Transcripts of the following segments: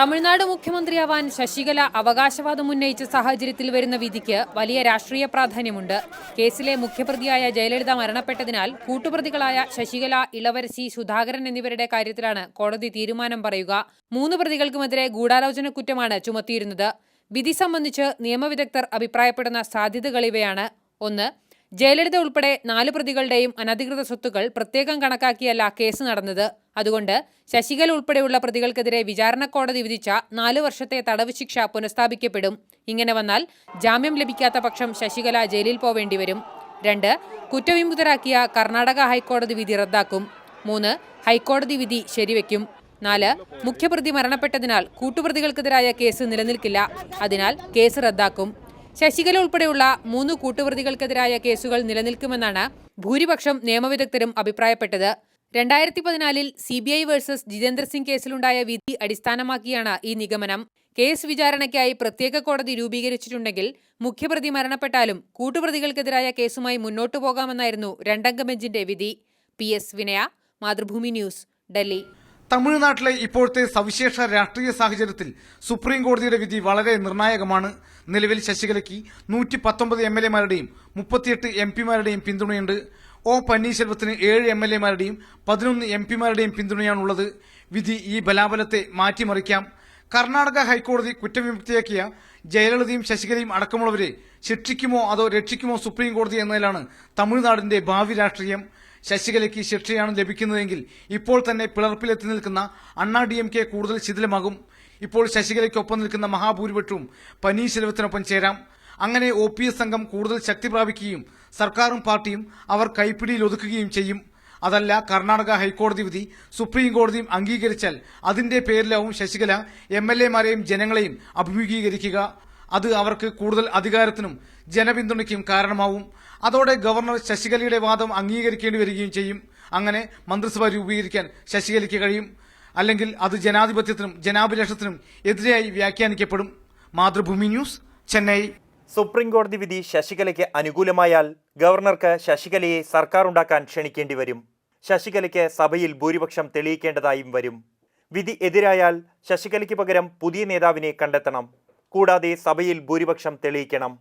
തമിഴ്നാട് മുഖ്യമന്ത്രിയാവാൻ ശശികല അവകാശവാദം ഉന്നയിച്ച സാഹചര്യത്തിൽ വരുന്ന വിധിക്ക് വലിയ രാഷ്ട്രീയ പ്രാധാന്യമുണ്ട്. കേസിലെ മുഖ്യപ്രതിയായ ജയലളിത മരണപ്പെട്ടതിനാൽ കൂട്ടുപ്രതികളായ ശശികല, ഇളവരശി, സുധാകരൻ എന്നിവരുടെ കാര്യത്തിലാണ് കോടതി തീരുമാനം പറയുക. 3 പ്രതികൾക്കുമെതിരെ ഗൂഢാലോചന കുറ്റമാണ് ചുമത്തിയിരുന്നത്. വിധി സംബന്ധിച്ച് നിയമവിദഗ്ധർ അഭിപ്രായപ്പെടുന്ന സാധ്യതകൾ ഇവയാണ്. 1. ജയലളിത ഉൾപ്പെടെ 4 പ്രതികളുടെയും അനധികൃത സ്വത്തുക്കൾ പ്രത്യേകം കണക്കാക്കിയല്ല കേസ് നടന്നത്. അതുകൊണ്ട് ശശികല ഉൾപ്പെടെയുള്ള പ്രതികൾക്കെതിരെ വിചാരണ കോടതി വിധിച്ച 4 വർഷത്തെ തടവ് ശിക്ഷ പുനഃസ്ഥാപിക്കപ്പെടും. ഇങ്ങനെ വന്നാൽ ജാമ്യം ലഭിക്കാത്ത പക്ഷം ശശികല ജയിലിൽ പോവേണ്ടി വരും. 2. കുറ്റവിമുക്തരാക്കിയ കർണാടക ഹൈക്കോടതി വിധി റദ്ദാക്കും. 3. ഹൈക്കോടതി വിധി ശരിവെക്കും. 4. മുഖ്യപ്രതി മരണപ്പെട്ടതിനാൽ കൂട്ടുപ്രതികൾക്കെതിരായ കേസ് നിലനിൽക്കില്ല. അതിനാൽ കേസ് റദ്ദാക്കും. ശശികല ഉൾപ്പെടെയുള്ള 3 കൂട്ടുപ്രതികൾക്കെതിരായ കേസുകൾ നിലനിൽക്കുമെന്നാണ് ഭൂരിപക്ഷം നിയമവിദഗ്ധരും അഭിപ്രായപ്പെട്ടത്. 2014 CBI വേഴ്സസ് ജിതേന്ദ്ര സിംഗ് കേസിലുണ്ടായ വിധി അടിസ്ഥാനമാക്കിയാണ് ഈ നിഗമനം. കേസ് വിചാരണയ്ക്കായി പ്രത്യേക കോടതി രൂപീകരിച്ചിട്ടുണ്ടെങ്കിൽ മുഖ്യപ്രതി മരണപ്പെട്ടാലും കൂട്ടുപ്രതികൾക്കെതിരായ കേസുമായി മുന്നോട്ടു പോകാമെന്നായിരുന്നു 2-അംഗ ബെഞ്ചിന്റെ വിധി. PS വിനയ, മാതൃഭൂമി ന്യൂസ്, ഡൽഹി. തമിഴ്നാട്ടിലെ ഇപ്പോഴത്തെ സവിശേഷ രാഷ്ട്രീയ സാഹചര്യത്തിൽ സുപ്രീം കോടതിയുടെ വിധി വളരെ നിർണായകമാണ്. നിലവിൽ ശശികലയ്ക്ക് 119 MLA-മാരുടെയും 38 MP-മാരുടെയും പിന്തുണയുണ്ട്. ഒ പന്നീർശെൽവത്തിന് 7 MLA-മാരുടെയും 11 MP-മാരുടെയും പിന്തുണയാണുള്ളത്. വിധി ഈ ബലാബലത്തെ മാറ്റിമറിക്കാം. കർണാടക ഹൈക്കോടതി കുറ്റവിമുക്തിയാക്കിയ ജയലളിതയും ശശികലയും അടക്കമുള്ളവരെ ശിക്ഷിക്കുമോ അതോ രക്ഷിക്കുമോ സുപ്രീം കോടതി എന്നതിലാണ് തമിഴ്നാടിന്റെ ഭാവി രാഷ്ട്രീയം. ശശികലയ്ക്ക് ശിക്ഷയാണ് ലഭിക്കുന്നതെങ്കിൽ ഇപ്പോൾ തന്നെ പിളർപ്പിലെത്തി നിൽക്കുന്ന അണ്ണാ DMK കൂടുതൽ ശിഥിലമാകും. ഇപ്പോൾ ശശികലയ്ക്കൊപ്പം നിൽക്കുന്ന മഹാഭൂരിപക്ഷവും പന്നീർശെൽവത്തിനൊപ്പം ചേരാം. അങ്ങനെ OPS സംഘം കൂടുതൽ ശക്തി പ്രാപിക്കുകയും സർക്കാരും പാർട്ടിയും അവർ കൈപ്പിടിയിൽ ഒതുക്കുകയും ചെയ്യും. അതല്ല, കർണാടക ഹൈക്കോടതി വിധി സുപ്രീം കോടതിയും അംഗീകരിച്ചാൽ അതിന്റെ പേരിലാവും ശശികല MLA-മാരെയും ജനങ്ങളെയും അഭിമുഖീകരിക്കുക. അത് അവർക്ക് കൂടുതൽ അധികാരത്തിനും ജനപിന്തുണയ്ക്കും കാരണമാവും. അതോടെ ഗവർണർ ശശികലയുടെ വാദം അംഗീകരിക്കേണ്ടി വരികയും ചെയ്യും. അങ്ങനെ മന്ത്രിസഭ രൂപീകരിക്കാൻ ശശികലയ്ക്ക് കഴിയും. അല്ലെങ്കിൽ അത് ജനാധിപത്യത്തിനും ജനാഭിലാഷത്തിനും എതിരായി വ്യാഖ്യാനിക്കപ്പെടും. മാതൃഭൂമി ന്യൂസ്, ചെന്നൈ. സുപ്രീം കോടതി വിധി ശശികലയ്ക്ക് അനുകൂലമായാൽ ഗവർണർക്ക് ശശികലയെ സർക്കാർ ഉണ്ടാക്കാൻ ക്ഷണിക്കേണ്ടി വരും. ശശികലയ്ക്ക് സഭയിൽ ഭൂരിപക്ഷം തെളിയിക്കേണ്ടതായും വരും. വിധി എതിരായാൽ ശശികലയ്ക്ക് പകരം പുതിയ നേതാവിനെ കണ്ടെത്തണം. കൂടാതെ സഭയിൽ ഭൂരിപക്ഷം തെളിയിക്കണം.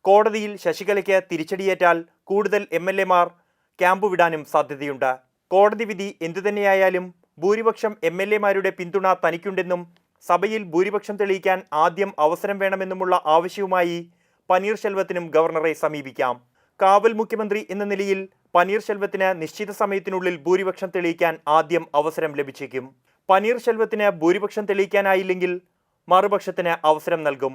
കോടതിയിൽ ശശികലയ്ക്ക് തിരിച്ചടിയേറ്റാൽ കൂടുതൽ MLA-മാർ ക്യാമ്പ് വിടാനും സാധ്യതയുണ്ട്. കോടതി വിധി എന്തുതന്നെയായാലും ഭൂരിപക്ഷം MLA-മാരുടെ പിന്തുണ തനിക്കുണ്ടെന്നും സഭയിൽ ഭൂരിപക്ഷം തെളിയിക്കാൻ ആദ്യം അവസരം വേണമെന്നുമുള്ള ആവശ്യവുമായി പന്നീർശെൽവത്തിനും ഗവർണറെ സമീപിക്കാം. കാവൽ മുഖ്യമന്ത്രി എന്ന നിലയിൽ പന്നീർശെൽവത്തിന് നിശ്ചിത സമയത്തിനുള്ളിൽ ഭൂരിപക്ഷം തെളിയിക്കാൻ ആദ്യം അവസരം ലഭിച്ചേക്കും. പന്നീർശെൽവത്തിന് ഭൂരിപക്ഷം തെളിയിക്കാനായില്ലെങ്കിൽ മറുപക്ഷത്തിന് അവസരം നൽകും.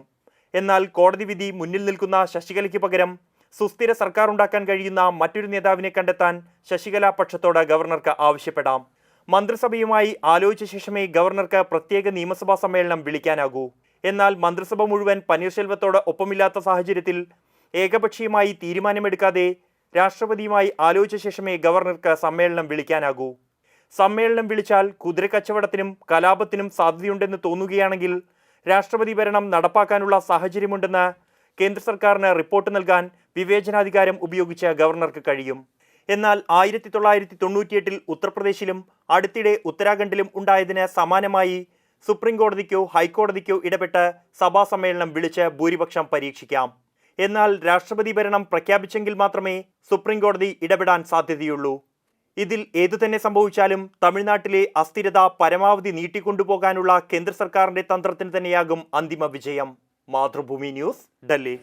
എന്നാൽ കോടതി വിധി മുന്നിൽ നിൽക്കുന്ന ശശികലയ്ക്ക് പകരം സുസ്ഥിര സർക്കാർ ഉണ്ടാക്കാൻ കഴിയുന്ന മറ്റൊരു നേതാവിനെ കണ്ടെത്താൻ ശശികല പക്ഷത്തോട് ഗവർണർക്ക് ആവശ്യപ്പെടാം. മന്ത്രിസഭയുമായി ആലോചിച്ച ശേഷമേ ഗവർണർക്ക് പ്രത്യേക നിയമസഭാ സമ്മേളനം വിളിക്കാനാകൂ. എന്നാൽ മന്ത്രിസഭ മുഴുവൻ പന്നീർശെൽവത്തോട് ഒപ്പമില്ലാത്ത സാഹചര്യത്തിൽ ഏകപക്ഷീയമായി തീരുമാനമെടുക്കാതെ രാഷ്ട്രപതിയുമായി ആലോചിച്ച ശേഷമേ ഗവർണർക്ക് സമ്മേളനം വിളിക്കാനാകൂ. സമ്മേളനം വിളിച്ചാൽ കുതിരക്കച്ചവടത്തിനും കലാപത്തിനും സാധ്യതയുണ്ടെന്ന് തോന്നുകയാണെങ്കിൽ രാഷ്ട്രപതി ഭരണം നടപ്പാക്കാനുള്ള സാഹചര്യമുണ്ടെന്ന് കേന്ദ്ര സർക്കാരിന് റിപ്പോർട്ട് നൽകാൻ വിവേചനാധികാരം ഉപയോഗിച്ച് ഗവർണർക്ക് കഴിയും. എന്നാൽ 1998 ഉത്തർപ്രദേശിലും അടുത്തിടെ ഉത്തരാഖണ്ഡിലും ഉണ്ടായതിന് സമാനമായി സുപ്രീം കോടതിക്കോ ഹൈക്കോടതിക്കോ ഇടപെട്ട് സഭാ സമ്മേളനം വിളിച്ച് ഭൂരിപക്ഷം പരീക്ഷിക്കാം. എന്നാൽ രാഷ്ട്രപതി ഭരണം പ്രഖ്യാപിച്ചെങ്കിൽ മാത്രമേ സുപ്രീം കോടതി ഇടപെടാൻ സാധ്യതയുള്ളൂ. ഇതിൽ ഏതുതന്നെ സംഭവിച്ചാലും തമിഴ്നാട്ടിലെ അസ്ഥിരത പരമാവധി നീട്ടിക്കൊണ്ടുപോകാനുള്ള കേന്ദ്ര സർക്കാരിന്റെ തന്ത്രത്തിന് തന്നെയാകും അന്തിമ വിജയം. മാതൃഭൂമി ന്യൂസ്, ഡൽഹി.